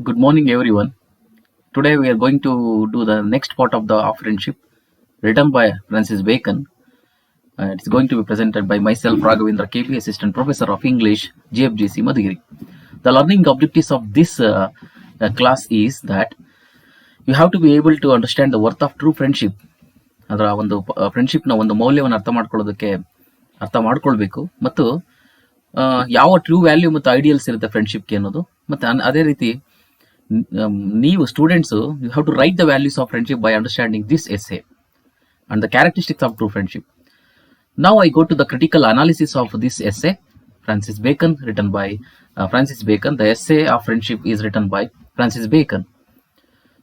Good morning, everyone. Today we are going to do the next part of the of friendship, written by Francis Bacon. It's going to be presented by myself, Raghavendra KP, Assistant Professor of English, GFGC Madhugiri. The learning objectives of this class is that you have to be able to understand the worth of true friendship. ಅದರ ಒಂದು ಫ್ರೆಂಡ್ಶಿಪ್ನ ಒಂದು ಮೌಲ್ಯವನ್ನು ಅರ್ಥ ಮಾಡ್ಕೊಳ್ಬೇಕು ಮತ್ತು ಯಾವ true value ಮತ್ತು ideals ಇರುತ್ತೆ ಫ್ರೆಂಡ್ಶಿಪ್ಗೆ ಅನ್ನೋದು. ಮತ್ತು ಅದೇ ರೀತಿ ನೀವು students you have to write the values of friendship by understanding this essay and the characteristics of true friendship. Now I go to the critical analysis of this essay, Francis Bacon, written by Francis Bacon. The essay of friendship is written by Francis Bacon.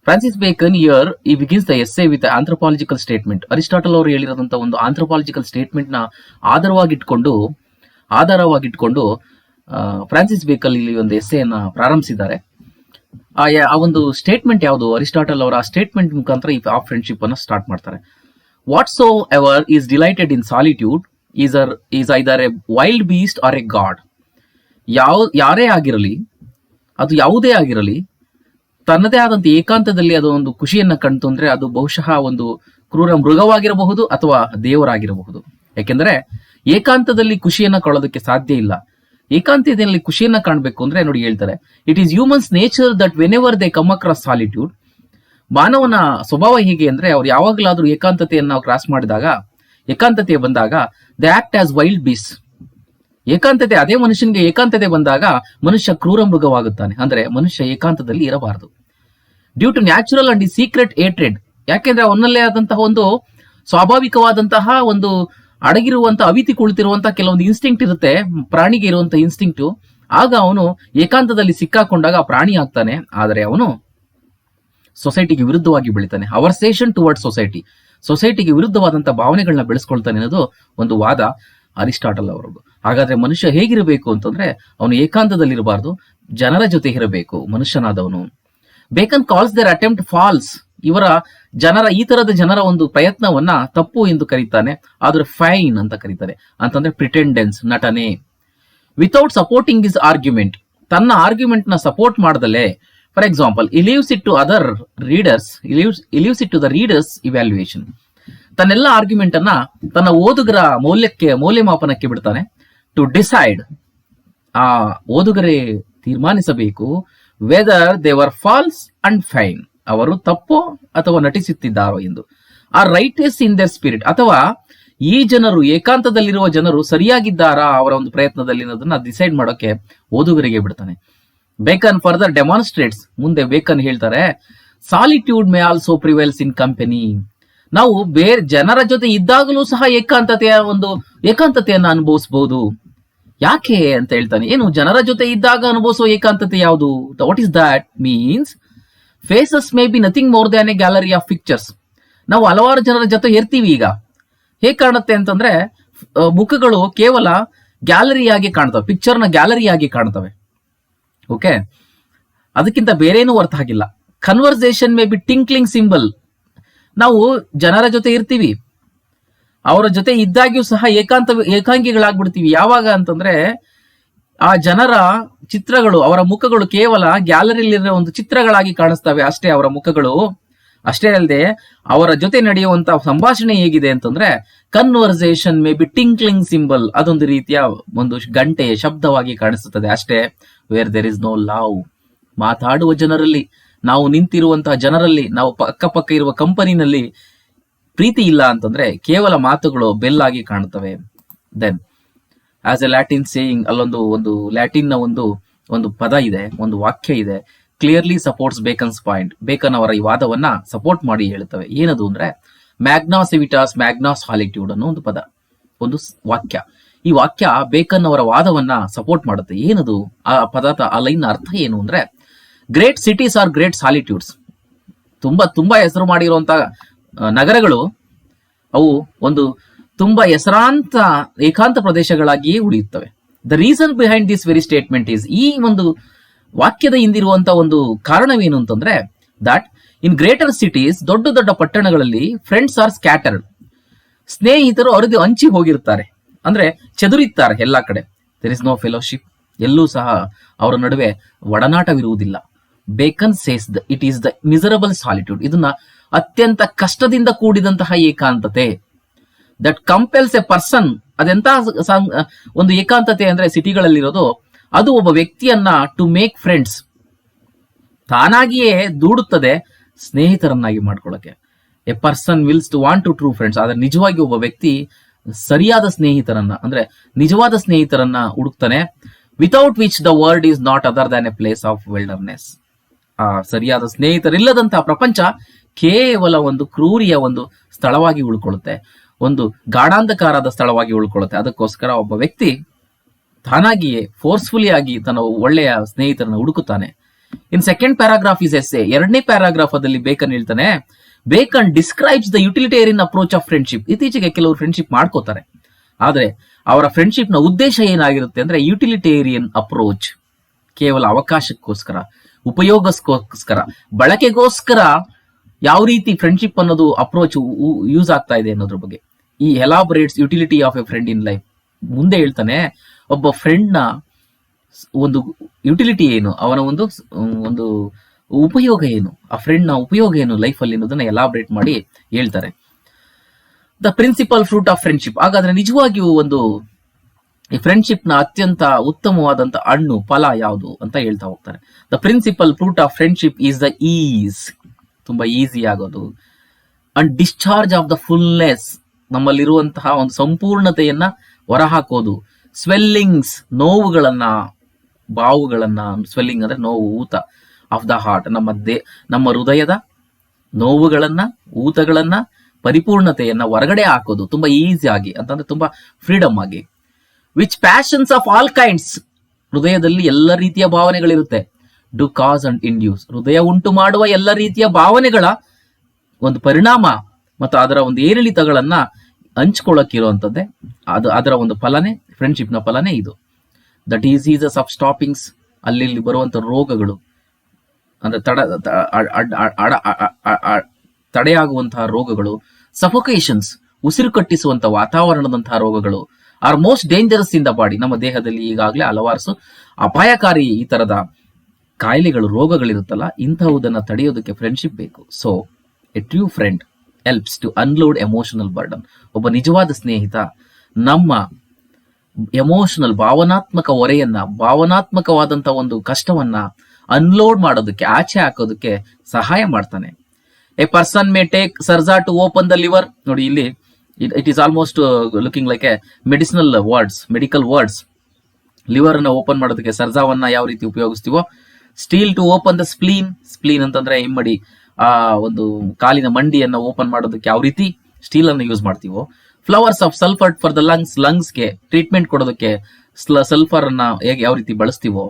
Francis Bacon here, he begins the essay with the anthropological statement. Aristotle ಅವರು ಹೇಳಿರೋದಂತ ಒಂದು ಆಂಥ್ರೋಪಾಲಜಿಕಲ್ statement ನ ಆಧಾರವಾಗಿಟ್ಕೊಂಡು Francis ಬೇಕನ್ ಇಲ್ಲಿ ಒಂದು ಎಸ್ಸೆಯನ್ನ ಪ್ರಾರಂಭಿಸಿದ್ದಾರೆ. ಆ ಒಂದು statement ಯಾವುದು? Aristotle ಅವರ ಆ ಸ್ಟೇಟ್ಮೆಂಟ್ ಮುಖಾಂತರ ಈ ಆಫ್ ಫ್ರೆಂಡ್ಶಿಪ್ ಅನ್ನ ಸ್ಟಾರ್ಟ್ ಮಾಡ್ತಾರೆ. Whatsoever is delighted in solitude is either a wild beast or a god. ಯಾರೇ ಆಗಿರಲಿ, ಅದು ಯಾವುದೇ ಆಗಿರಲಿ, ತನ್ನದೇ ಆದಂತ ಏಕಾಂತದಲ್ಲಿ ಅದು ಒಂದು ಖುಷಿಯನ್ನ ಕಂಡು ಅಂದ್ರೆ ಅದು ಬಹುಶಃ ಒಂದು ಕ್ರೂರ ಮೃಗವಾಗಿರಬಹುದು ಅಥವಾ ದೇವರಾಗಿರಬಹುದು. ಯಾಕೆಂದ್ರೆ ಏಕಾಂತದಲ್ಲಿ ಖುಷಿಯನ್ನ ಕೊಳ್ಳೋದಕ್ಕೆ ಸಾಧ್ಯ ಇಲ್ಲ. ಏಕಾಂತದಲ್ಲಿ ಖುಷಿಯನ್ನ ಕಾಣಬೇಕು ಅಂದ್ರೆ ನೋಡಿ ಹೇಳ್ತಾರೆ, it is humans nature that when ever they come across solitude. ಮಾನವನ ಸ್ವಭಾವ ಹೇಗೆ ಅಂದ್ರೆ ಅವ್ರು ಯಾವಾಗಲಾದ್ರೂ ಏಕಾಂತತೆಯನ್ನು ಕ್ರಾಸ್ ಮಾಡಿದಾಗ, ಏಕಾಂತತೆ ಬಂದಾಗ ದೇ ಆಕ್ಟ್ ಆಸ್ ವೈಲ್ಡ್ ಬೀಸ್. ಅದೇ ಮನುಷ್ಯನಿಗೆ ಏಕಾಂತತೆ ಬಂದಾಗ ಮನುಷ್ಯ ಕ್ರೂರ ಮೃಗವಾಗುತ್ತಾನೆ. ಅಂದ್ರೆ ಮನುಷ್ಯ ಏಕಾಂತದಲ್ಲಿ ಇರಬಾರದು. Due to natural and secret hatred. ಯಾಕೆಂದ್ರೆ ಅವನಲ್ಲೇ ಆದಂತಹ ಒಂದು ಸ್ವಾಭಾವಿಕವಾದಂತಹ ಒಂದು ಅಡಗಿರುವಂತಹ ಅವಿತಿ ಕುಳಿತಿರುವಂತಹ ಕೆಲವೊಂದು ಇನ್ಸ್ಟಿಂಕ್ಟ್ ಇರುತ್ತೆ, ಪ್ರಾಣಿಗೆ ಇರುವಂತಹ ಇನ್ಸ್ಟಿಂಕ್ಟ್. ಆಗ ಅವನು ಏಕಾಂತದಲ್ಲಿ ಸಿಕ್ಕಾಕೊಂಡಾಗ ಪ್ರಾಣಿ ಆಗ್ತಾನೆ. ಆದರೆ ಅವನು ಸೊಸೈಟಿಗೆ ವಿರುದ್ಧವಾಗಿ ಬೆಳಿತಾನೆ. ಅವರ್ಸೇಷನ್ ಟುವರ್ಡ್ ಸೊಸೈಟಿಗೆ ವಿರುದ್ಧವಾದಂತಹ ಭಾವನೆಗಳನ್ನ ಬೆಳೆಸ್ಕೊಳ್ತಾನೆ ಅನ್ನೋದು ಒಂದು ವಾದ ಅರಿಸ್ಟಾಟಲ್ ಅವರದ್ದು. ಹಾಗಾದ್ರೆ ಮನುಷ್ಯ ಹೇಗಿರಬೇಕು ಅಂತಂದ್ರೆ ಅವನು ಏಕಾಂತದಲ್ಲಿರಬಾರ್ದು, ಜನರ ಜೊತೆ ಇರಬೇಕು ಮನುಷ್ಯನಾದವನು. ಬೇಕನ್ ಕಾಲ್ಸ್ ದೇರ್ ಅಟೆಂಪ್ಟ್ ಫಾಲ್ಸ್. ಈ ತರದ ಜನರ ಒಂದು ಪ್ರಯತ್ನವನ್ನ ತಪ್ಪು ಎಂದು ಕರೀತಾನೆ. ಆದ್ರೆ ಫೈನ್ ಅಂತ ಕರೀತಾರೆ. ಅಂತಂದ್ರೆ ಪ್ರಿಟೆಂಡೆನ್ಸ್, ನಟನೆ. Without supporting his argument. ತನ್ನ ಆರ್ಗ್ಯುಮೆಂಟ್ ನ ಸಪೋರ್ಟ್ ಮಾಡದಲ್ಲೇ, for example, he leaves it to the readers evaluation. ತನ್ನೆಲ್ಲ ಆರ್ಗ್ಯುಮೆಂಟ್ ಅನ್ನ ತನ್ನ ಓದುಗರ ಮೌಲ್ಯಮಾಪನಕ್ಕೆ ಬಿಡ್ತಾನೆ. ಟು ಡಿಸೈಡ್, ಆ ಓದುಗರೇ ತೀರ್ಮಾನಿಸಬೇಕು, whether they were false and fine, ಅವರು ತಪ್ಪೋ ಅಥವಾ ನಟಿಸುತ್ತಿದ್ದಾರೋ ಎಂದು. ಆ ರೈಟಸ್ ಇನ್ ದರ್ ಸ್ಪಿರಿಟ್, ಅಥವಾ ಈ ಜನರು, ಏಕಾಂತದಲ್ಲಿರುವ ಜನರು ಸರಿಯಾಗಿದ್ದಾರಾ ಅವರ ಒಂದು ಪ್ರಯತ್ನದಲ್ಲಿ ಅನ್ನೋದನ್ನ ಡಿಸೈಡ್ ಮಾಡೋಕೆ ಓದುಗರಿಗೆ ಬಿಡ್ತಾನೆ. ಬೇಕನ್ ಫರ್ದರ್ ಡೆಮಾನ್ಸ್ಟ್ರೇಟ್ಸ್, ಮುಂದೆ ಬೇಕನ್ ಹೇಳ್ತಾರೆ, ಸಾಲಿಟ್ಯೂಡ್ ಮೇ ಆಲ್ಸೋ ಪ್ರಿವೇಲ್ಸ್ ಇನ್ ಕಂಪನಿ. ನಾವು ಬೇರೆ ಜನರ ಜೊತೆ ಇದ್ದಾಗಲೂ ಸಹ ಏಕಾಂತತೆಯನ್ನ ಅನುಭವಿಸಬಹುದು. ಯಾಕೆ ಅಂತ ಹೇಳ್ತಾನೆ. ಏನು ಜನರ ಜೊತೆ ಇದ್ದಾಗ ಅನುಭವಿಸುವ ಏಕಾಂತತೆ ಯಾವುದು? What is that means? Faces may be nothing more than a gallery of pictures. ನಾವು ಹಲವಾರು ಜನರ ಜೊತೆ ಇರ್ತೀವಿ. ಈಗ ಹೇಗೆ ಕಾಣುತ್ತೆ ಅಂತಂದ್ರೆ, ಮುಖಗಳು ಕೇವಲ ಗ್ಯಾಲರಿಯಾಗಿ ಕಾಣ್ತವೆ, ಪಿಕ್ಚರ್ನ ಗ್ಯಾಲರಿಯಾಗಿ ಕಾಣ್ತವೆ. ಓಕೆ, ಅದಕ್ಕಿಂತ ಬೇರೇನೂ ಅರ್ಥ ಆಗಿಲ್ಲ. Conversation may be tinkling symbol. ನಾವು ಜನರ ಜೊತೆ ಇರ್ತೀವಿ, ಅವರ ಜೊತೆ ಇದ್ದಾಗ್ಯೂ ಸಹ ಏಕಾಂಗಿಗಳಾಗ್ಬಿಡ್ತೀವಿ. ಯಾವಾಗ ಅಂತಂದ್ರೆ ಆ ಜನರ ಚಿತ್ರಗಳು, ಅವರ ಮುಖಗಳು ಕೇವಲ ಗ್ಯಾಲರಿಲಿರೋ ಒಂದು ಚಿತ್ರಗಳಾಗಿ ಕಾಣಿಸ್ತವೆ ಅಷ್ಟೇ ಅವರ ಮುಖಗಳು. ಅಷ್ಟೇ ಅಲ್ಲದೆ ಅವರ ಜೊತೆ ನಡೆಯುವಂತ ಸಂಭಾಷಣೆ ಹೇಗಿದೆ ಅಂತಂದ್ರೆ, conversation may be tinkling cymbal, ಅದೊಂದು ರೀತಿಯ ಒಂದು ಗಂಟೆ ಶಬ್ದವಾಗಿ ಕಾಣಿಸುತ್ತದೆ ಅಷ್ಟೇ. Where there is no love. ಮಾತಾಡುವ ಜನರಲ್ಲಿ, ನಾವು ನಿಂತಿರುವಂತಹ ಜನರಲ್ಲಿ, ನಾವು ಅಕ್ಕಪಕ್ಕ ಇರುವ ಕಂಪನಿನಲ್ಲಿ ಪ್ರೀತಿ ಇಲ್ಲ ಅಂತಂದ್ರೆ ಕೇವಲ ಮಾತುಗಳು ಬೆಲ್ಲಾಗಿ ಕಾಣುತ್ತವೆ. Then as a Latin saying, ಒಂದು ಲ್ಯಾಟಿನ್ ನ ಒಂದು ಪದ ಇದೆ, ಒಂದು ವಾಕ್ಯ ಇದೆ, clearly supports Bacon's point. Bacon ಅವರ ಈ ವಾದವನ್ನ ಸಪೋರ್ಟ್ ಮಾಡಿ ಹೇಳುತ್ತವೆ. ಏನದು ಅಂದ್ರೆ, ಮ್ಯಾಗ್ನಾ ಸಿವಿಟಾಸ್ ಮ್ಯಾಗ್ನಾ ಸಾಲಿಟ್ಯೂಡ್ ಅನ್ನೋ ಒಂದು ಪದ, ಒಂದು ವಾಕ್ಯ. ಈ ವಾಕ್ಯ ಬೇಕನ್ ಅವರ ವಾದವನ್ನ ಸಪೋರ್ಟ್ ಮಾಡುತ್ತೆ. ಏನದು ಆ ಪದ, ಆ ಲೈನ್ ಅರ್ಥ ಏನು ಅಂದ್ರೆ, ಗ್ರೇಟ್ ಸಿಟೀಸ್ ಆರ್ ಗ್ರೇಟ್ ಸಾಲಿಟ್ಯೂಡ್ಸ್. ತುಂಬಾ ಹೆಸರು ಮಾಡಿರುವಂತಹ ನಗರಗಳು, ಅವು ಒಂದು ತುಂಬಾ ಹೆಸರಾಂತ ಏಕಾಂತ ಪ್ರದೇಶಗಳಾಗಿಯೇ ಉಳಿಯುತ್ತವೆ. The reason behind this very statement is, ಈ ಒಂದು ವಾಕ್ಯದ ಹಿಂದಿರುವಂತಹ ಒಂದು ಕಾರಣವೇನು ಅಂತಂದ್ರೆ, ದಟ್ ಇನ್ ಗ್ರೇಟರ್ ಸಿಟೀಸ್, ದೊಡ್ಡ ದೊಡ್ಡ ಪಟ್ಟಣಗಳಲ್ಲಿ, ಫ್ರೆಂಡ್ಸ್ ಆರ್ ಸ್ಕ್ಯಾಟರ್ಡ್. ಸ್ನೇಹಿತರು ಹಂಚಿ ಹೋಗಿರ್ತಾರೆ, ಅಂದ್ರೆ ಚದುರಿದ್ದಾರೆ ಎಲ್ಲಾ ಕಡೆ. There is no fellowship. ಎಲ್ಲೂ ಸಹ ಅವರ ನಡುವೆ ಒಡನಾಟವಿರುವುದಿಲ್ಲ. Bacon says it is the miserable solitude. ಇದನ್ನ ಅತ್ಯಂತ ಕಷ್ಟದಿಂದ ಕೂಡಿದಂತಹ ಏಕಾಂತತೆ. That compels a person. ಅದೆಂತ ಒಂದು ಏಕಾಂತತೆ ಅಂದ್ರೆ ಸಿಟಿಗಳಲ್ಲಿರೋದು, ಅದು ಒಬ್ಬ ವ್ಯಕ್ತಿಯನ್ನ ಟು ಮೇಕ್ ಫ್ರೆಂಡ್ಸ್, ತಾನಾಗಿಯೇ ದೂಡುತ್ತದೆ ಸ್ನೇಹಿತರನ್ನಾಗಿ ಮಾಡ್ಕೊಳ್ಳಕ್ಕೆ. A person wills to want to true friends. ಆದ್ರೆ ನಿಜವಾಗಿ ಒಬ್ಬ ವ್ಯಕ್ತಿ ಸರಿಯಾದ ಸ್ನೇಹಿತರನ್ನ, ಅಂದ್ರೆ ನಿಜವಾದ ಸ್ನೇಹಿತರನ್ನ ಹುಡುಕ್ತಾನೆ. Without which the world is not other than a place of wilderness. ಆ ಸರಿಯಾದ ಸ್ನೇಹಿತರಿಲ್ಲದಂತಹ ಪ್ರಪಂಚ ಕೇವಲ ಒಂದು ಕ್ರೂರಿಯ ಒಂದು ಸ್ಥಳವಾಗಿ ಉಳ್ಕೊಳ್ಳುತ್ತೆ, ಒಂದು ಗಾಢಾಂಧಕಾರದ ಸ್ಥಳವಾಗಿ ಉಳ್ಕೊಳ್ಳುತ್ತೆ. ಅದಕ್ಕೋಸ್ಕರ ಒಬ್ಬ ವ್ಯಕ್ತಿ ತಾನಾಗಿಯೇ ಫೋರ್ಸ್ಫುಲಿ ಆಗಿ ತನ್ನ ಒಳ್ಳೆಯ ಸ್ನೇಹಿತರನ್ನ ಹುಡುಕುತ್ತಾನೆ. In second paragraph his essay. ಎರಡನೇ ಪ್ಯಾರಾಗ್ರಾಫ್ ಅಲ್ಲಿ ಬೇಕನ್ ಹೇಳ್ತಾನೆ, Bacon describes the utilitarian approach of friendship. ಇತ್ತೀಚೆಗೆ ಕೆಲವರು ಫ್ರೆಂಡ್ಶಿಪ್ ಮಾಡ್ಕೋತಾರೆ, ಆದ್ರೆ ಅವರ ಫ್ರೆಂಡ್ಶಿಪ್ ನ ಉದ್ದೇಶ ಏನಾಗಿರುತ್ತೆ ಅಂದ್ರೆ ಯುಟಿಲಿಟೇರಿಯನ್ ಅಪ್ರೋಚ್. ಕೇವಲ ಅವಕಾಶಕ್ಕೋಸ್ಕರ, ಉಪಯೋಗಕ್ಕೋಸ್ಕರ, ಬಳಕೆಗೋಸ್ಕರ ಯಾವ ರೀತಿ ಫ್ರೆಂಡ್ಶಿಪ್ ಅನ್ನೋದು ಅಪ್ರೋಚ್ ಯೂಸ್ ಆಗ್ತಾ ಇದೆ ಅನ್ನೋದ್ರ ಬಗ್ಗೆ ಈ elaborates utility of a friend in life. ಮುಂದೆ ಹೇಳ್ತಾನೆ, ಒಬ್ಬ ಫ್ರೆಂಡ್ ನ ಒಂದು ಯುಟಿಲಿಟಿ ಏನು, ಅವನ ಒಂದು ಉಪಯೋಗ ಏನು, ಆ ಫ್ರೆಂಡ್ ನ ಉಪಯೋಗ ಏನು ಲೈಫ್ ಅಲ್ಲಿ ಅನ್ನೋದನ್ನ ಎಲಾಬ್ರೇಟ್ ಮಾಡಿ ಹೇಳ್ತಾರೆ. The principal fruit of friendship. ಹಾಗಾದ್ರೆ ನಿಜವಾಗಿಯೂ ಈ ಫ್ರೆಂಡ್ಶಿಪ್ ನ ಅತ್ಯಂತ ಉತ್ತಮವಾದಂತ ಹಣ್ಣು, ಫಲ ಯಾವುದು ಅಂತ ಹೇಳ್ತಾ ಹೋಗ್ತಾರೆ. The principal fruit of friendship is the ease. ತುಂಬಾ ಈಸಿ ಆಗೋದು. And discharge of the fullness. ನಮ್ಮಲ್ಲಿರುವಂತಹ ಒಂದು ಸಂಪೂರ್ಣತೆಯನ್ನ ಹೊರಹಾಕೋದು. ಸ್ವೆಲ್ಲಿಂಗ್ಸ್, ನೋವುಗಳನ್ನ, ಬಾವುಗಳನ್ನ, ಸ್ವೆಲ್ಲಿಂಗ್ ಅಂದ್ರೆ ನೋವು, ಊತ, ಆಫ್ ದ ಹಾರ್ಟ್, ನಮ್ಮ ಹೃದಯದ ನೋವುಗಳನ್ನ, ಊತಗಳನ್ನ, ಪರಿಪೂರ್ಣತೆಯನ್ನ ಹೊರಗಡೆ ಹಾಕೋದು ತುಂಬಾ ಈಸಿ ಆಗಿ, ಅಂತಂದ್ರೆ ತುಂಬಾ ಫ್ರೀಡಮ್ ಆಗಿ. Which passions of all kinds. ಹೃದಯದಲ್ಲಿ ಎಲ್ಲ ರೀತಿಯ ಭಾವನೆಗಳಿರುತ್ತೆ. Do cause and induce. ಹೃದಯ ಉಂಟು ಮಾಡುವ ಎಲ್ಲ ರೀತಿಯ ಭಾವನೆಗಳ ಒಂದು ಪರಿಣಾಮ ಮತ್ತು ಅದರ ಒಂದು ಏರಿಳಿತಗಳನ್ನ ಹಂಚ್ಕೊಳ್ಳಕ್ಕಿರುವಂತದ್ದೇ ಅದರ ಒಂದು ಫಲನೇ, ಫ್ರೆಂಡ್ಶಿಪ್ ನ ಫಲನೇ ಇದು. The diseases of stoppings. ಅಲ್ಲಿ ಬರುವಂತ ರೋಗಗಳು, ಅಂದ್ರೆ ತಡೆಯಾಗುವಂತಹ ರೋಗಗಳು. ಸಫೋಕೇಶನ್ಸ್, ಉಸಿರು ಕಟ್ಟಿಸುವಂತ ವಾತಾವರಣದಂತಹ ರೋಗಗಳು. Are most dangerous in the body. ನಮ್ಮ ದೇಹದಲ್ಲಿ ಈಗಾಗಲೇ ಹಲವಾರು ಅಪಾಯಕಾರಿ ಈ ತರದ ಕಾಯಿಲೆಗಳು, ರೋಗಗಳಿರುತ್ತಲ್ಲ, ಇಂತಹುದನ್ನ ತಡೆಯೋದಕ್ಕೆ ಫ್ರೆಂಡ್ಶಿಪ್ ಬೇಕು. So a true friend helps to unload emotional burden. ಒಬ್ಬ ನಿಜವಾದ ಸ್ನೇಹಿತ ನಮ್ಮ ಎಮೋಷನಲ್, ಭಾವನಾತ್ಮಕ ಹೊರೆಯನ್ನ, ಭಾವನಾತ್ಮಕವಾದಂತ ಒಂದು ಕಷ್ಟವನ್ನ ಅನ್ಲೋಡ್ ಮಾಡೋದಕ್ಕೆ, ಆಚೆ ಹಾಕೋದಕ್ಕೆ ಸಹಾಯ ಮಾಡ್ತಾನೆ. A person may take sarza to open the liver. ನೋಡಿ ಇಲ್ಲಿ it is almost looking like a medicinal words, medical words. Liver ಅನ್ನ ಓಪನ್ ಮಾಡೋದಕ್ಕೆ ಸರ್ಜಾವನ್ನ ಯಾವ ರೀತಿ ಉಪಯೋಗಿಸ್ತೀವೋ. Steel to open the spleen. Spleen ಅಂತಂದ್ರೆ ಹಿಮ್ಮಡಿ, ಆ ಒಂದು ಕಾಲಿನ ಮಂಡಿಯನ್ನ ಓಪನ್ ಮಾಡೋದಕ್ಕೆ ಯಾವ ರೀತಿ ಸ್ಟೀಲ್ ಅನ್ನು ಯೂಸ್ ಮಾಡ್ತೀವೋ. Flowers of sulphur for the lungs. ಲಂಗ್ಸ್ಗೆ ಟ್ರೀಟ್ಮೆಂಟ್ ಕೊಡೋದಕ್ಕೆ ಸಲ್ಫರ್ ಅನ್ನ ಹೇಗೆ ಯಾವ ರೀತಿ ಬಳಸ್ತೀವೋ.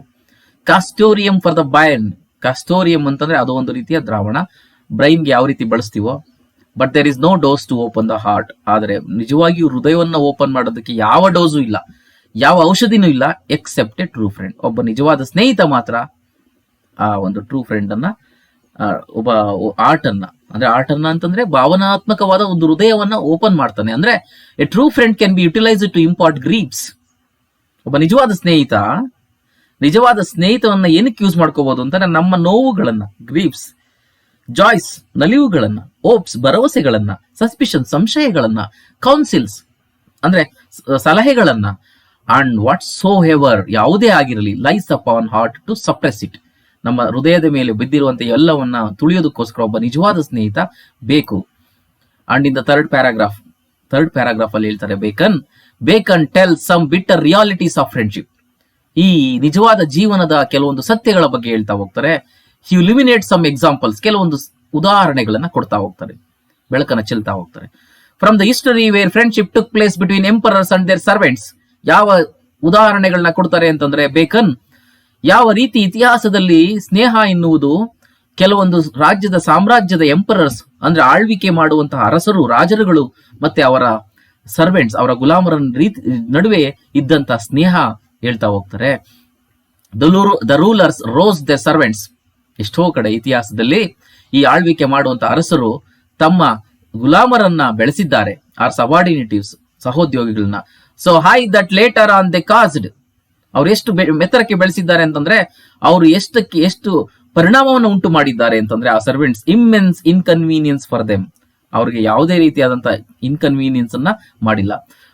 Castoreum for the brain. Castoreum ಅಂತಂದ್ರೆ ಅದು ಒಂದು ರೀತಿಯ ದ್ರಾವಣ. ಬ್ರೈನ್ಗೆ ಯಾವ ರೀತಿ ಬಳಸ್ತೀವೋ. But there is no dose to open the heart. ಆದರೆ ನಿಜವಾಗಿಯೂ ಹೃದಯವನ್ನ ಓಪನ್ ಮಾಡೋದಕ್ಕೆ ಯಾವ ಡೋಸು ಇಲ್ಲ, ಯಾವ ಔಷಧಿನೂ ಇಲ್ಲ, ಎಕ್ಸೆಪ್ಟ್ ಎ ಟ್ರೂ ಫ್ರೆಂಡ್. ಒಬ್ಬ ನಿಜವಾದ ಸ್ನೇಹಿತ ಮಾತ್ರ ಆ ಒಂದು ಟ್ರೂ ಫ್ರೆಂಡ್ ಅನ್ನ, ಒಬ್ಬ ಆರ್ಟ್ ಅನ್ನ ಅಂತಂದ್ರೆ ಭಾವನಾತ್ಮಕವಾದ ಒಂದು ಹೃದಯವನ್ನ ಓಪನ್ ಮಾಡ್ತಾನೆ. ಅಂದ್ರೆ a true friend can be utilise to impart grieves. ಒಬ್ಬ ನಿಜವಾದ ಸ್ನೇಹಿತವನ್ನ ಏನಕ್ಕೆ ಯೂಸ್ ಮಾಡ್ಕೋಬಹುದು ಅಂತ, ನಮ್ಮ ನೋವುಗಳನ್ನ, ಗ್ರೀವ್ಸ್, ಜಾಯ್ಸ್, ನಲಿವುಗಳನ್ನ, ಓಪ್ಸ್, ಭರವಸೆಗಳನ್ನ, ಸಸ್ಪಿಷನ್, ಸಂಶಯಗಳನ್ನ, ಕೌನ್ಸಿಲ್ಸ್ ಅಂದ್ರೆ ಸಲಹೆಗಳನ್ನ, ಅಂಡ್ ವಾಟ್ ಸೋ ಎವರ್, ಯಾವುದೇ ಆಗಿರಲಿ, lies upon heart to suppress it. ನಮ್ಮ ಹೃದಯದ ಮೇಲೆ ಬಿದ್ದಿರುವಂತಹ ಎಲ್ಲವನ್ನ ತುಳಿಯೋದಕ್ಕೋಸ್ಕರ ಒಬ್ಬ ನಿಜವಾದ ಸ್ನೇಹಿತ ಬೇಕು. And in the third paragraph ಅಲ್ಲಿ ಹೇಳ್ತಾರೆ, Bacon tell some bitter realities of friendship. ಈ ನಿಜವಾದ ಜೀವನದ ಕೆಲವೊಂದು ಸತ್ಯಗಳ ಬಗ್ಗೆ ಹೇಳ್ತಾ ಹೋಗ್ತಾರೆ. He illuminate some examples. ಕೆಲವೊಂದು ಉದಾಹರಣೆಗಳನ್ನ ಕೊಡ್ತಾ ಹೋಗ್ತಾರೆ, ಬೆಳಕನ್ನ ಚೆಲ್ತಾ ಹೋಗ್ತಾರೆ. From the history where friendship took place between emperors and their servants. ಯಾವ ಉದಾಹರಣೆಗಳನ್ನ ಕೊಡ್ತಾರೆ ಅಂತಂದ್ರೆ, ಬೇಕನ್ ಯಾವ ರೀತಿ ಇತಿಹಾಸದಲ್ಲಿ ಸ್ನೇಹ ಎನ್ನುವುದು ಕೆಲವೊಂದು ಸಾಮ್ರಾಜ್ಯದ ಎಂಪರರ್ಸ್ ಅಂದ್ರೆ ಆಳ್ವಿಕೆ ಮಾಡುವಂತಹ ಅರಸರು, ರಾಜರುಗಳು ಮತ್ತೆ ಅವರ ಸರ್ವೆಂಟ್ಸ್, ಅವರ ಗುಲಾಮರ ನಡುವೆ ಇದ್ದಂತ ಸ್ನೇಹ ಹೇಳ್ತಾ ಹೋಗ್ತಾರೆ. The rulers rose the servants. ಎಷ್ಟೋ ಕಡೆ ಇತಿಹಾಸದಲ್ಲಿ ಈ ಆಳ್ವಿಕೆ ಮಾಡುವಂತ ಅರಸರು ತಮ್ಮ ಗುಲಾಮರನ್ನ ಬೆಳೆಸಿದ್ದಾರೆ, ಆರ್ ಸಬಾರ್ಡಿನೇಟಿವ್ಸ್, ಸಹೋದ್ಯೋಗಿಗಳನ್ನ. So high that later on they caused. ಅವ್ರು ಎಷ್ಟು ಮೆತ್ತರಕ್ಕೆ ಬೆಳೆಸಿದ್ದಾರೆ ಅಂತಂದ್ರೆ, ಅವರು ಎಷ್ಟು ಪರಿಣಾಮವನ್ನು ಉಂಟು ಮಾಡಿದ್ದಾರೆ ಅಂತಂದ್ರೆ ಆ servants immense inconvenience for them, ಅವ್ರಿಗೆ ಯಾವುದೇ ರೀತಿಯಾದಂತ ಇನ್ಕನ್ವೀನಿಯನ್ಸ್ ಅನ್ನ ಮಾಡಿಲ್ಲ.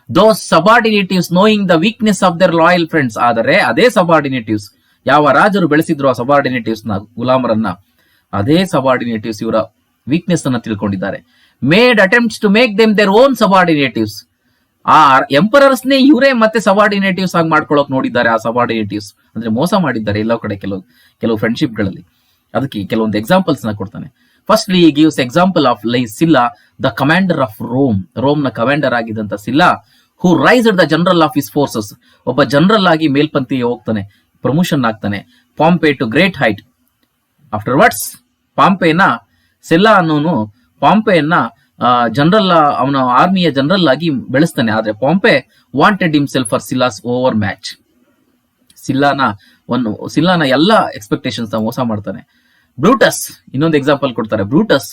Those subordinatives knowing the weakness of their loyal friends, ಆದರೆ ಅದೇ ಸಬಾರ್ಡಿನೇಟಿವ್ಸ್, ಯಾವ ರಾಜರು ಬೆಳೆಸಿದ್ರು ಆ ಸಬಾರ್ಡಿನೇಟಿವ್ಸ್ ನ, ಗುಲಾಮರನ್ನ, ಅದೇ ಸಬಾರ್ಡಿನೇಟಿವ್ಸ್ ಇವರ ವೀಕ್ನೆಸ್ ಅನ್ನ ತಿಳ್ಕೊಂಡಿದ್ದಾರೆ. Made attempts to make them their own subordinatives, ಆ ಎಂಪರರ್ಸ್ನೇ ಇವರೇ ಮತ್ತೆ ಸಬಾರ್ಡಿನೇಟಿವ್ಸ್ ಆಗಿ ಮಾಡ್ಕೊಳ್ಳೋಕೆ ನೋಡಿದ್ದಾರೆ. ಆ ಸಬಾರ್ಡಿನೇಟಿವ್ಸ್ ಅಂದ್ರೆ ಮೋಸ ಮಾಡಿದ್ದಾರೆ ಎಲ್ಲೋ ಕಡೆ ಕೆಲವು ಫ್ರೆಂಡ್ಶಿಪ್ ಗಳಲ್ಲಿ. ಅದಕ್ಕೆ ಕೆಲವೊಂದು ಎಕ್ಸಾಂಪಲ್ಸ್ ನ ಕೊಡ್ತಾನೆ. Firstly gives example of Sylla the commander of Rome ನ ಕಮಾಂಡರ್ ಆಗಿದ್ದಂತ Sylla, who raised the general of his forces, ಒಬ್ಬ ಜನರಲ್ ಆಗಿ ಮೇಲ್ಪಂಥಿಗೆ ಹೋಗ್ತಾನೆ, ಪ್ರಮೋಷನ್ ಆಗ್ತಾನೆ. Pompey to great height. Afterwards Sylla ಅನ್ನೋನು ಪಾಂಪೆಯನ್ನ ಜನರಲ್, ಅವನ ಆರ್ಮಿಯ ಜನರಲ್ ಆಗಿ ಬೆಳೆಸ್ತಾನೆ. ಆದ್ರೆ Pompey wanted himself for Sylla's overmatch. ಸಿಲ್ಲಾನ ಎಲ್ಲ ಎಕ್ಸ್ಪೆಕ್ಟೇಷನ್ಸ್ ಮೋಸ ಮಾಡ್ತಾನೆ. ಬ್ರೂಟಸ್ ಇನ್ನೊಂದು ಎಕ್ಸಾಂಪಲ್ ಕೊಡ್ತಾರೆ. ಬ್ರೂಟಸ್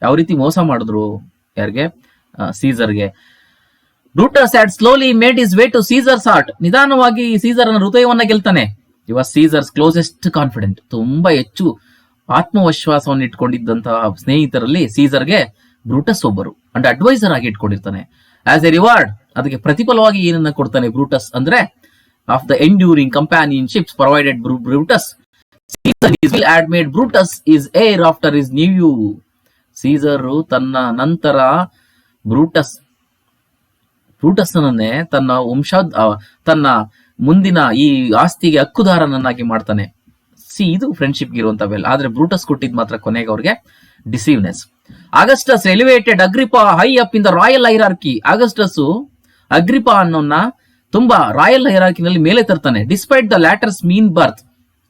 ಯಾವ ರೀತಿ ಮೋಸ ಮಾಡಿದ್ರು ಯಾರಿಗೆ? ಸೀಸರ್ಗೆ. Brutus had slowly made his way to Caesar's heart, ನಿಧಾನವಾಗಿ ಸೀಸರ್ನ ಹೃದಯವನ್ನ ಗೆಲ್ತಾನೆ. ಇವಾಗ ಸೀಸರ್ಸ್ ಕ್ಲೋಸೆಸ್ಟ್ ಕಾನ್ಫಿಡೆಂಟ್, ತುಂಬಾ ಹೆಚ್ಚು ಆತ್ಮವಿಶ್ವಾಸವನ್ನು ಇಟ್ಕೊಂಡಿದ್ದಂತಹ ಸ್ನೇಹಿತರಲ್ಲಿ ಸೀಸರ್ಗೆ ಬ್ರೂಟಸ್ ಒಬ್ಬರು, ಅಂಡ್ ಅಡ್ವೈಸರ್ ಆಗಿ ಇಟ್ಕೊಂಡಿರ್ತಾನೆ. ಆಸ್ ಎ ರಿವಾರ್ಡ್, ಅದಕ್ಕೆ ಪ್ರತಿಫಲವಾಗಿ ಏನನ್ನ ಕೊಡ್ತಾನೆ ಬ್ರೂಟಸ್ ಅಂದ್ರೆ, of the enduring companionships provided Brutus, Caesar had made Brutus his heir after his nephew. ಸೀಸರ್ ತನ್ನ ನಂತರ ಬ್ರೂಟಸ್ನನ್ನೇ ತನ್ನ ಮುಂದಿನ ಈ ಆಸ್ತಿಗೆ ಹಕ್ಕುದಾರನನ್ನಾಗಿ ಮಾಡ್ತಾನೆ. ಇದು ಫ್ರೆಂಡ್ಶಿಪ್ ಇರುವಂತ ವೆಲ್. ಆದ್ರೆ ಬ್ರೂಟಸ್ ಕೊಟ್ಟಿದ್ ಮಾತ್ರ ಕೊನೆಗೆ ಅವ್ರಿಗೆ deceiveness. Augustus elevated Agrippa high up in the royal hierarchy. Augustus Agrippa ಅನ್ನೋನ್ನ ತುಂಬಾ ರಾಯಲ್ ಹೈರಾರ್ಕಿನಲ್ಲಿ ಮೇಲೆ ತರ್ತಾನೆ. ಡಿಸ್ಪೈಟ್ ದ ಲ್ಯಾಟರ್ಸ್ ಮೀನ್ ಬರ್ತ್,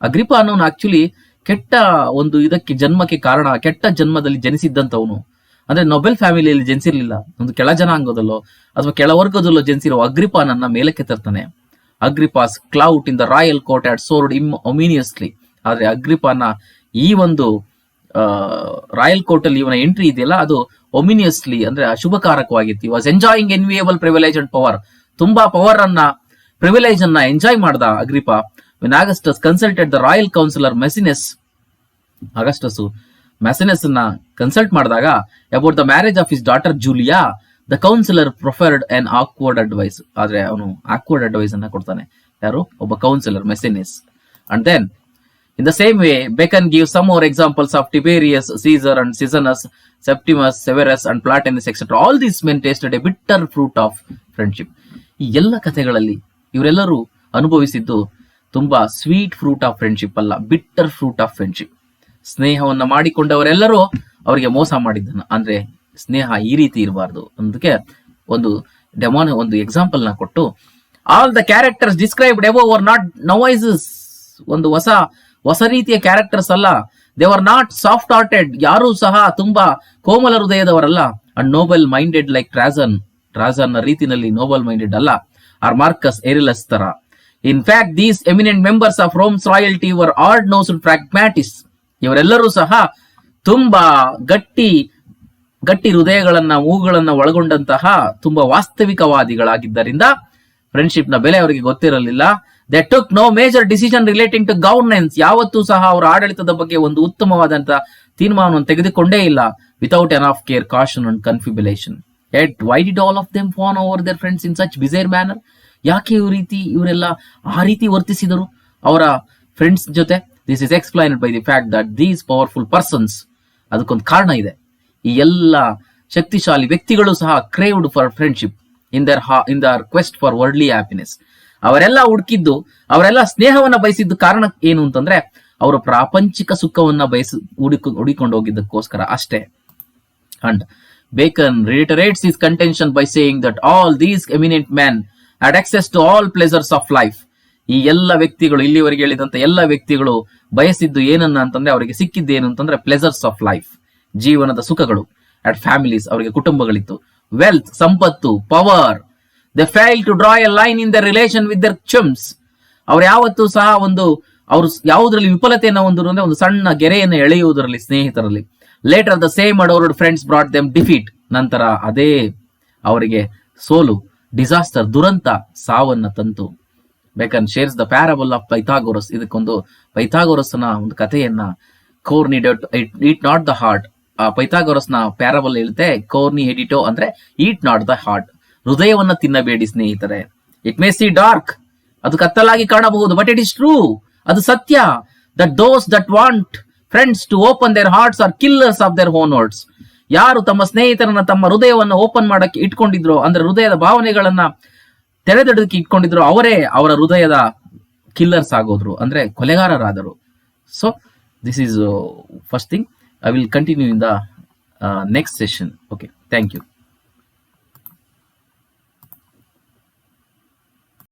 ಅಗ್ರಿಪಾ ಅನ್ನೋನು ಆಕ್ಚುಲಿ ಕೆಟ್ಟ ಒಂದು ಇದಕ್ಕೆ ಜನ್ಮಕ್ಕೆ ಕಾರಣ, ಕೆಟ್ಟ ಜನ್ಮದಲ್ಲಿ ಜನಿಸಿದ್ದಂತವನು. ಅಂದ್ರೆ ನೊಬೆಲ್ ಫ್ಯಾಮಿಲಿಯಲ್ಲಿ ಜನಿಸಿರ್ಲಿಲ್ಲ, ಒಂದು ಕೆಳ ಜನಾಂಗದಲ್ಲೋ ಅಥವಾ ಕೆಳವರ್ಗದಲ್ಲೋ ಜನಿಸಿರೋ ಅಗ್ರಿಪಾನನ್ನ ಮೇಲಕ್ಕೆ ತರ್ತಾನೆ. Agrippa's clout in the royal court had soared ominously. ಆದ್ರೆ ಅಗ್ರಿಪಾನ ಈ ಒಂದು ರಾಯಲ್ ಕೋರ್ಟ್ ಅಲ್ಲಿ ಇವನ ಎಂಟ್ರಿ ಇದೆಯಲ್ಲ, ಅದು ಒಮಿನಿಯಸ್ಲಿ ಅಂದ್ರೆ ಅಶುಭಕಾರಕವಾಗಿತ್ತು. Was enjoying enviable privilege and power, ತುಂಬಾ ಪವರ್ ಅನ್ನ, ಪ್ರಿವಿಲೇಜ್ ಅನ್ನ ಎಂಜಾಯ್ ಮಾಡ್ದ Agrippa. When Augustus consulted the royal counselor Maecenas, Augustus Maecenas ಅನ್ನ ಕನ್ಸಲ್ಟ್ ಮಾಡಿದಾಗ about the marriage of his daughter Julia, the counsellor preferred an awkward advice. ಆದ್ರೆ ಅವನು awkward advice ಅನ್ನ ಕೊಡ್ತಾನೆ. ಯಾರು? ಒಬ್ಬ counsellor Maecenas. And then in the same way Bacon give some more examples of Tiberius, Caesar and ಸಿಸನಸ್, ಸೆಪ್ಟಿಮಸ್, Severus and Plautianus etcetera. All these men tasted a bitter fruit of friendship. ಈ ಎಲ್ಲ ಕಥೆಗಳಲ್ಲಿ ಇವರೆಲ್ಲರೂ ಅನುಭವಿಸಿದ್ದು ತುಂಬಾ sweet fruit of friendship ಅಲ್ಲ, ಬಿಟ್ಟರ್ fruit of friendship. ಸ್ನೇಹವನ್ನ ಮಾಡಿಕೊಂಡವರೆಲ್ಲರೂ ಅವರಿಗೆ ಮೋಸ ಮಾಡಿದ್ದನ್ನ. ಅಂದ್ರೆ ಸ್ನೇಹ ಈ ರೀತಿ ಇರಬಾರ್ದು. ಅದಕ್ಕೆ ಒಂದು ಎಕ್ಸಾಂಪಲ್ ನ ಕೊಟ್ಟು, all the characters described above were not novices. ಒಂದು ಹೊಸ ರೀತಿಯ ಕ್ಯಾರೆಕ್ಟರ್ಸ್ ಅಲ್ಲ. They were not soft hearted, ಯಾರೂ ಸಹ ತುಂಬಾ ಕೋಮಲ ಹೃದಯದವರಲ್ಲ. And noble minded like Trajan ರೀತಿನಲ್ಲಿ ನೋಬಲ್ ಮೈಂಡೆಡ್ ಅಲ್ಲ. ಆರ್ ಮಾರ್ಕಸ್ ಎರಿಲಸ್ ತರ. In fact, these eminent members of Rome's royalty were hard-nosed pragmatists. ಇವರೆಲ್ಲರೂ ಸಹ ತುಂಬಾ ಗಟ್ಟಿ ಹೃದಯಗಳನ್ನ, ಮೂಗುಗಳನ್ನ ಒಳಗೊಂಡಂತಹ ತುಂಬಾ ವಾಸ್ತವಿಕವಾದಿಗಳಾಗಿದ್ದರಿಂದ ಫ್ರೆಂಡ್ಶಿಪ್ ನ ಬೆಲೆ ಅವರಿಗೆ ಗೊತ್ತಿರಲಿಲ್ಲ. They took no major decision relating to governance. ಯಾವತ್ತೂ ಸಹ ಅವರ ಆಡಳಿತದ ಬಗ್ಗೆ ಒಂದು ಉತ್ತಮವಾದಂತಹ ತೀರ್ಮಾನವನ್ನು ತೆಗೆದುಕೊಂಡೇ ಇಲ್ಲ. Without enough care, caution and confabulation. Yet why did all of them fawn over their friends in such bizarre manner? ಯಾಕೆ ಇವರೆಲ್ಲ ಆ ರೀತಿ ವರ್ತಿಸಿದರು ಅವರ ಫ್ರೆಂಡ್ಸ್ ಜೊತೆ? This is explained by the fact that these powerful persons, ಅದಕ್ಕೊಂದು ಕಾರಣ ಇದೆ. ಈ ಎಲ್ಲ ಶಕ್ತಿಶಾಲಿ ವ್ಯಕ್ತಿಗಳು ಸಹ craved for friendship in their quest for worldly happiness. ಅವರೆಲ್ಲ ಸ್ನೇಹವನ್ನ ಬಯಸಿದ್ದು ಕಾರಣ ಏನು ಅಂತಂದ್ರೆ, ಅವರು ಪ್ರಾಪಂಚಿಕ ಸುಖವನ್ನ ಹುಡಿಕೊಂಡು ಹೋಗಿದ್ದಕ್ಕೋಸ್ಕರ ಅಷ್ಟೇ. And Bacon reiterates his contention by saying that all these eminent men had access to all pleasures of life. ಈ ಎಲ್ಲ ವ್ಯಕ್ತಿಗಳು, ಇಲ್ಲಿವರೆಗೆ ಹೇಳಿದಂತ ಎಲ್ಲ ವ್ಯಕ್ತಿಗಳು ಬಯಸಿದ್ದು ಏನನ್ನ ಅಂತಂದ್ರೆ, ಅವರಿಗೆ ಸಿಕ್ಕಿದ್ದೇನು ಅಂತಂದ್ರೆ ಪ್ಲೆಸರ್ಸ್ ಆಫ್ ಲೈಫ್, ಜೀವನದ ಸುಖಗಳು. ಅಟ್ ಫ್ಯಾಮಿಲೀಸ್, ಅವರಿಗೆ ಕುಟುಂಬಗಳಿತ್ತು. ವೆಲ್ತ್, ಸಂಪತ್ತು, power. They fail to draw a line in the relation with their chums. ಅವ್ರು ಯಾವತ್ತೂ ಸಹ ಅವರು ಯಾವುದರಲ್ಲಿ ವಿಫಲತೆಯನ್ನು ಹೊಂದಿರು ಅಂದ್ರೆ ಒಂದು ಸಣ್ಣ ಗೆರೆಯನ್ನು ಎಳೆಯುವುದರಲ್ಲಿ, ಸ್ನೇಹಿತರಲ್ಲಿ. Later the same adored friends brought them defeat. ನಂತರ ಅದೇ ಅವರಿಗೆ ಸೋಲು, ಡಿಸಾಸ್ಟರ್, ದುರಂತ, ಸಾವನ್ನ ತಂತು. Bacon shares the parable of Pythagoras. ಇದಕ್ಕೊಂದು ಪೈಥಾಗೋರಸ್ನ ಒಂದು ಕಥೆಯನ್ನ ಕೋರ್ನಿ ಈಟ್ ನಾಟ್ ದ ಹಾರ್ಟ್. ಪೈಥಾಗೊರಸ್ನ ಪ್ಯಾರಬಲ್ ಹೇಳುತ್ತೆ, ಕೋರ್ನಿ ಹೆಡಿಟೋ ಅಂದ್ರೆ ಈಟ್ ನಾಟ್ ದ ಹಾರ್ಟ್, ಹೃದಯವನ್ನ ತಿನ್ನಬೇಡಿ ಸ್ನೇಹಿತರೆ. ಇಟ್ ಮೇ ಸಿ ಡಾರ್ಕ್, ಅದು ಕತ್ತಲಾಗಿ ಕಾಣಬಹುದು, ಬಟ್ ಇಟ್ ಇಸ್ ಟ್ರೂ, ಅದು ಸತ್ಯ. That those that want friends to open their hearts are killers of their own words. ಯಾರು ತಮ್ಮ ಸ್ನೇಹಿತರನ್ನ ತಮ್ಮ ಹೃದಯವನ್ನ ಓಪನ್ ಮಾಡಕ್ಕೆ ಇಟ್ಕೊಂಡಿದ್ರು, ಅಂದ್ರೆ ಹೃದಯದ ಭಾವನೆಗಳನ್ನ ತೆರೆದಿಡಕ್ಕೆ ಇಟ್ಕೊಂಡಿದ್ರು, ಅವರೇ ಅವರ ಹೃದಯದ ಕಿಲ್ಲರ್ಸ್ ಆಗೋದ್ರು, ಅಂದ್ರೆ ಕೊಲೆಗಾರರಾದರು. So this is first thing. I will continue in the next session. Okay, thank you.